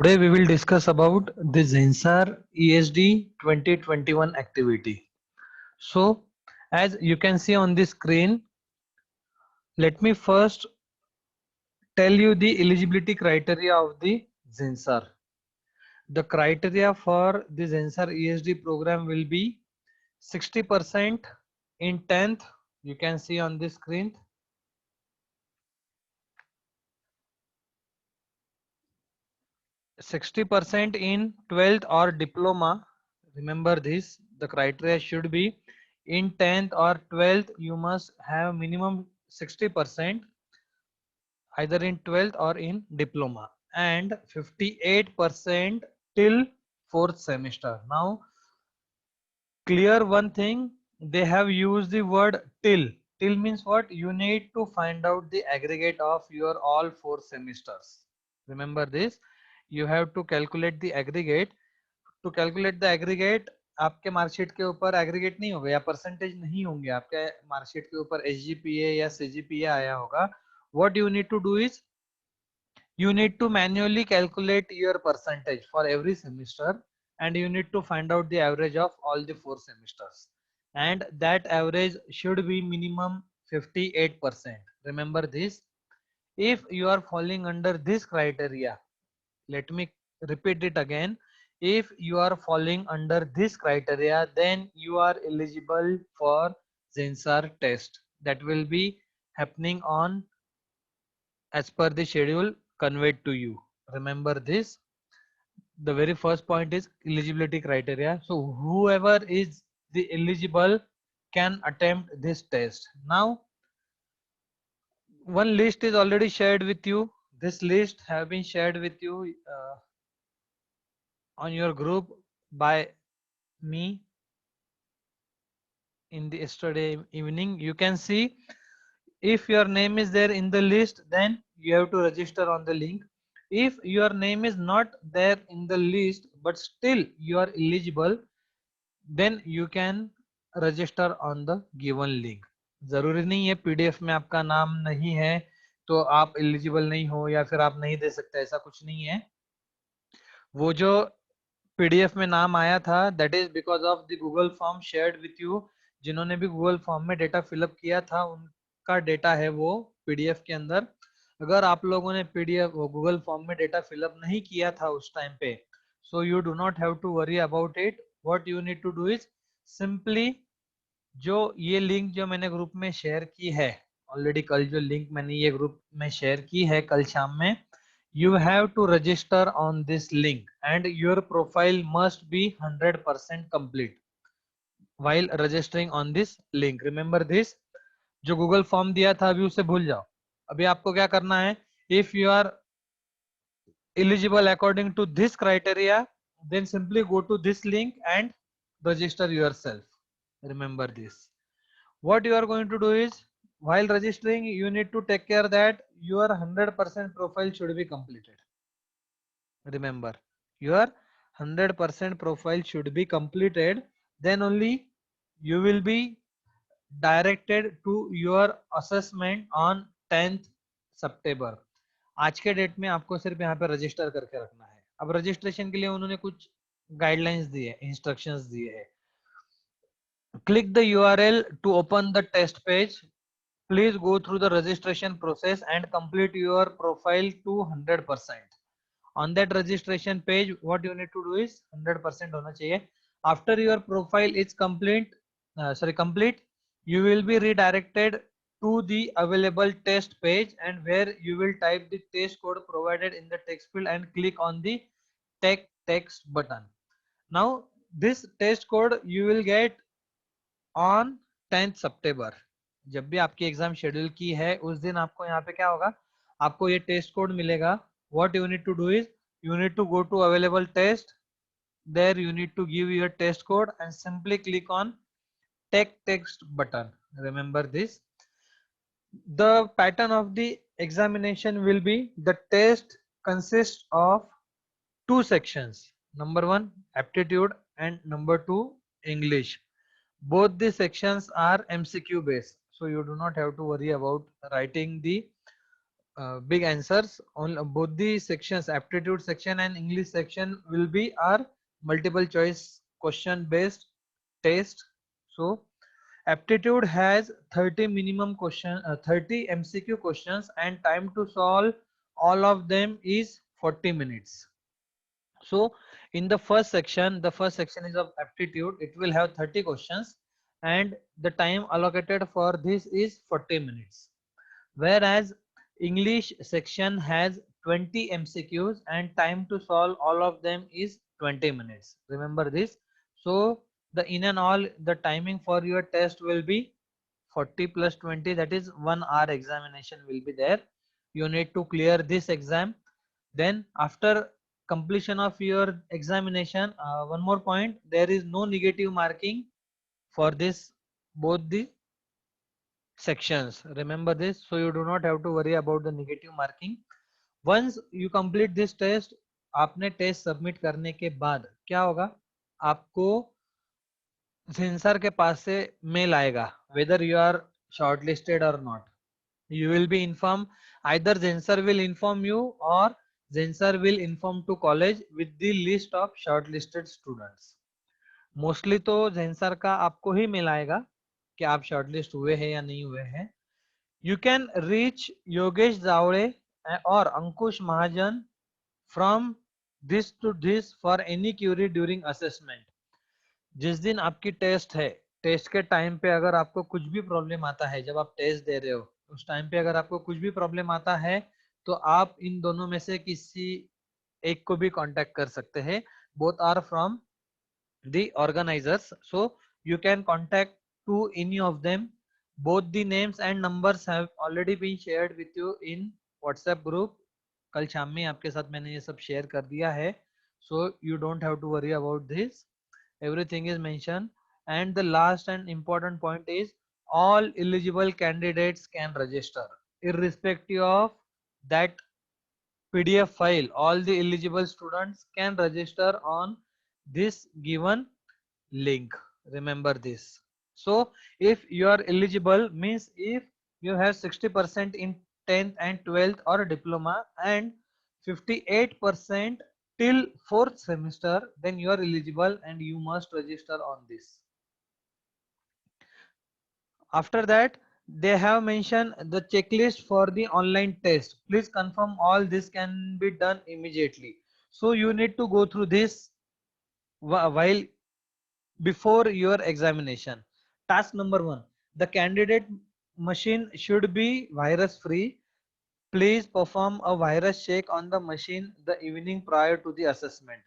Today we will discuss about the Zinsar ESD 2021 activity. So as you can see on the screen, let me first tell you the eligibility criteria of the Zinsar. The criteria for the Zinsar ESD program will be 60% in 10th. You can see on the screen. 60% in 12th or diploma. Remember this, the criteria should be in 10th or 12th you must have minimum 60% either in 12th or in diploma, and 58% till 4th semester. Now clear one thing, they have used the word till means what? You need to find out the aggregate of your all 4 semesters. Remember this, you have to calculate the aggregate. To calculate the aggregate, आपके marksheet के ऊपर aggregate नहीं होगा या percentage नहीं होंगे, आपके marksheet के ऊपर एसजीपीए या सीजीपीए आया होगा. What you need to do is you need to manually calculate your percentage for every semester, and you need to find out the average of all the 4 semesters, and that average should be minimum 58%. Remember this. If you are falling under this criteria, let me repeat it again, if you are falling under this criteria, then you are eligible for Zinsar test that will be happening on as per the schedule conveyed to you. Remember this. The very first point is eligibility criteria. So whoever is the eligible can attempt this test. Now one list is already shared with you. This list have been shared with you on your group by me in the yesterday evening. You can see if your name is there in the list, then you have to register on the link. If your name is not there in the list but still you are eligible, then you can register on the given link. जरूरी नहीं है PDF में आपका नाम नहीं है तो आप एलिजिबल नहीं हो या फिर आप नहीं दे सकते, ऐसा कुछ नहीं है. वो जो पीडीएफ में नाम आया था that is because of the Google form shared with you. जिन्होंने भी गूगल फॉर्म में डेटा फिलअप किया था उनका डेटा है वो पीडीएफ के अंदर. अगर आप लोगों ने पीडीएफ गूगल फॉर्म में डेटा फिलअप नहीं किया था उस टाइम पे, so you do not have to worry about it. What you need to do is simply जो ये लिंक जो मैंने ग्रुप में शेयर की है ऑलरेडी, कल जो लिंक मैंने ये ग्रुप में शेयर की है कल शाम में, you have to register on this link and your profile must be 100% complete while registering on this link. Remember this. जो गूगल फॉर्म दिया था अभी उसे भूल जाओ. अभी आपको क्या करना है, if you are eligible according to this criteria, then simply go to this link and register yourself. Remember this. What you are going to do is while registering you need to take care that your 100% profile should be completed. Remember, your 100% profile should be completed, then only you will be directed to your assessment on 10th September. आज के date में आपको सिर्फ यहाँ पे register करके रखना है. अब रजिस्ट्रेशन के लिए उन्होंने कुछ गाइडलाइंस दिए, इंस्ट्रक्शंस दिए हैं. Click the URL to open the test page. Please go through the registration process and complete your profile to 100%. On that registration page, what you need to do is 100% होना चाहिए. After your profile is complete, you will be redirected to the available test page, and where you will type the test code provided in the text field and click on the text button. Now this test code you will get on 10th September. जब भी आपकी exam schedule की है उस दिन आपको यहाँ पे क्या होगा, आपको ये टेस्ट कोड मिलेगा. What you need to do is you need to go to available test, there you need to give your test code and simply click on take text button. Remember this. The pattern of the examination will be the test consists of two sections. Number one aptitude and number two English. Both the sections are MCQ based, so you do not have to worry about writing the big answers. On both the sections, aptitude section and English section, will be our multiple choice question based test. So aptitude has 30 minimum question, 30 MCQ questions, and time to solve all of them is 40 minutes. So in the first section is of aptitude. It will have 30 questions, and the time allocated for this is 40 minutes. Whereas English section has 20 MCQs and time to solve all of them is 20 minutes. Remember this. So the in and all, the timing for your test will be 40 plus 20, that is 1 hour examination will be there. You need to clear this exam. Then after completion of your examination, one more point, there is no negative marking for this both the sections. Remember this, so you do not have to worry about the negative marking. Once you complete this test, आपने test submit करने के बाद क्या होगा, आपको sensor के पास से mail आएगा whether you are shortlisted or not. You will be informed, either Zensar will inform you or Zensar will inform to college with the list of shortlisted students. Mostly तो Zensar का आपको ही mail आएगा कि आप shortlist हुए हैं या नहीं हुए हैं. You can reach Yogesh Zavle or Ankush Mahajan from this to this for any query during assessment. जिस दिन आपकी टेस्ट है, टेस्ट के टाइम पे अगर आपको कुछ भी प्रॉब्लम आता है, जब आप टेस्ट दे रहे हो उस टाइम पे अगर आपको कुछ भी प्रॉब्लम आता है, तो आप इन दोनों में से किसी एक को भी कांटेक्ट कर सकते हैं. Both are from the organizers, so you can contact to any of them. Both the names and numbers have already been shared with you in WhatsApp group. कल शाम में आपके साथ मैंने ये सब शेयर कर दिया है, so you don't have to worry about this. Everything is mentioned. And the last and important point is all eligible candidates can register irrespective of that PDF file. All the eligible students can register on this given link. Remember this. So if you are eligible means if you have 60% in 10th and 12th or diploma and 58% till 4th semester, then you are eligible and you must register on this. After that, they have mentioned the checklist for the online test. Please confirm all this can be done immediately. So you need to go through this while before your examination. Task number 1, the candidate machine should be virus free. Please perform a virus check on the machine the evening prior to the assessment.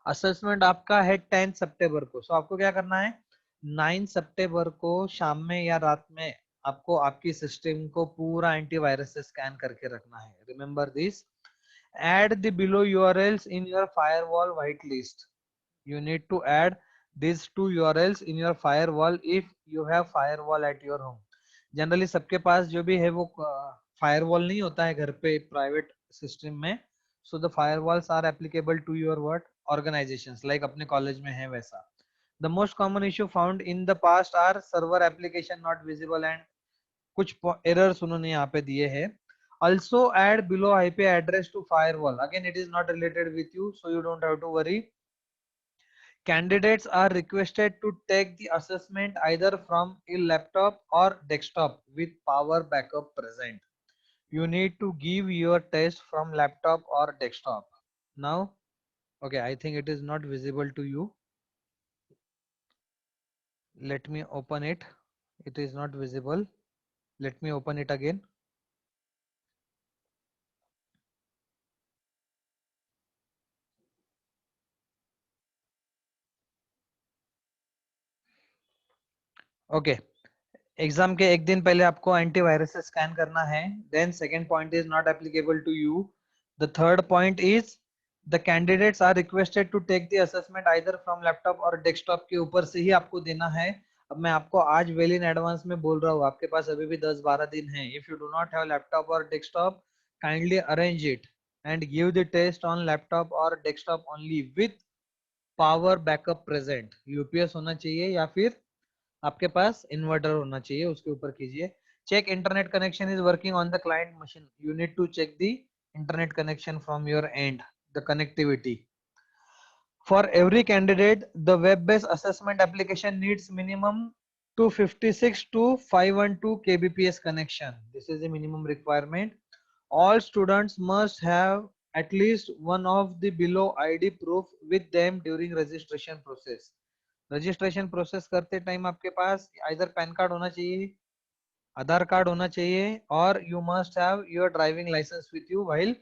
Assessment आपका है 10 सितंबर को. So आपको क्या करना है, 9 सितंबर को शाम में या रात में आपको आपकी सिस्टम को पूरा एंटीवायरस से स्कैन करके रखना है. Remember this. Add the below URLs in your firewall whitelist. You need to add these two URLs in your firewall if you have firewall at your home. Generally सबके पास जो भी है वो फायरवॉल नहीं होता है घर पे प्राइवेट सिस्टम में. So the firewalls are applicable to your what organisations, like अपने कॉलेज में है वैसा. The most common issue found in the past are server application not visible and कुछ एरर्स उन्होंने यहाँ पे दिए हैं. Also add below IP address to firewall. Again, it is not related with you, so you don't have to worry. Candidates are requested to take the assessment either from a laptop or desktop with power backup present. You need to give your test from laptop or desktop. Now, okay, I think it is not visible to you. Let me open it. It is not visible. Let me open it again. Okay. Exam के एक दिन पहले आपको antivirus scan करना है. Then second point is not applicable to you. The third point is the candidates are requested to take the assessment either from laptop और desktop के ऊपर से ही आपको देना है. अब मैं आपको आज वेल इन एडवांस में बोल रहा हूँ, आपके पास अभी भी 10-12 दिन है. If you do not have laptop और desktop, kindly arrange it and give the test on laptop और desktop only with power backup present. UPS होना चाहिए या फिर आपके पास इन्वर्टर होना चाहिए, उसके ऊपर कीजिए. check internet connection is working on the client machine. You need to check the internet connection from your end, the connectivity. For every candidate, the web-based assessment application needs minimum 256 to 512 kbps connection. This is the minimum requirement. All students must have at least one of the below ID proof with them during registration process. Registration process करते time आपके पास either pan card होना चाहिए, आधार card होना चाहिए, और you must have your driving licence with you while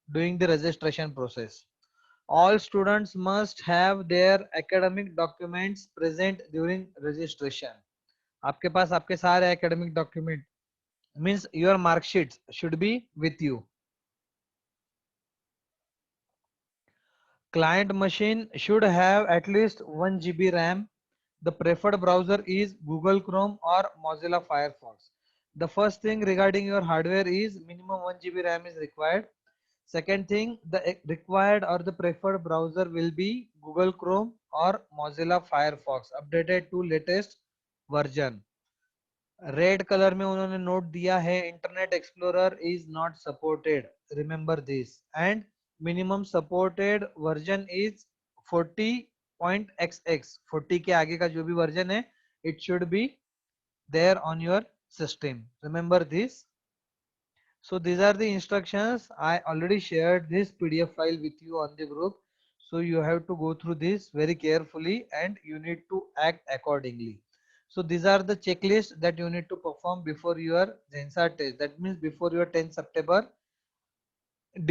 doing the registration process. All students must have their academic documents present during registration. आपके पास आपके सारे academic document means your mark sheets should be with you. Client machine should have at least 1 GB RAM. The preferred browser is Google Chrome or Mozilla Firefox. The first thing regarding your hardware is minimum 1 GB RAM is required. Second thing, the required or the preferred browser will be Google Chrome or Mozilla Firefox updated to latest version. Red colour में उन्होंने note दिया है Internet Explorer is not supported, remember this. And minimum supported version is 40.xx. 40 के आगे का जो भी version है it should be there on your system, remember this. So these are the instructions. I already shared this PDF file with you on the group. So you have to go through this very carefully and you need to act accordingly. So these are the checklists that you need to perform before your Zensar test. That means before your 10th September.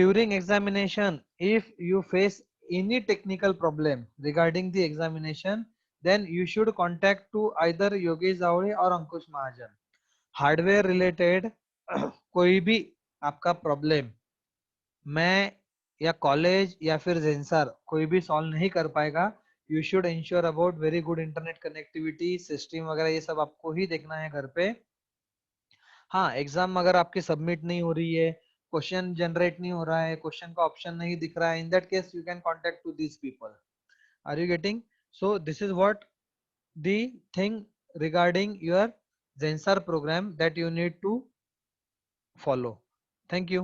During examination, if you face any technical problem regarding the examination, then you should contact to either Yogesh Zavade or Ankush Mahajan. Hardware related कोई भी आपका problem मैं या college या फिर जेंसर कोई भी solve नहीं कर पाएगा. You should ensure about very good internet connectivity system वगैरह, ये सब आपको ही देखना है घर पे. हाँ, एग्जाम अगर आपकी सबमिट नहीं हो रही है, क्वेश्चन जनरेट नहीं हो रहा है, क्वेश्चन का ऑप्शन नहीं दिख रहा है, in that case you can contact to these people. Are you getting? So this is what the thing regarding your Zensar program that you need to follow. Thank you.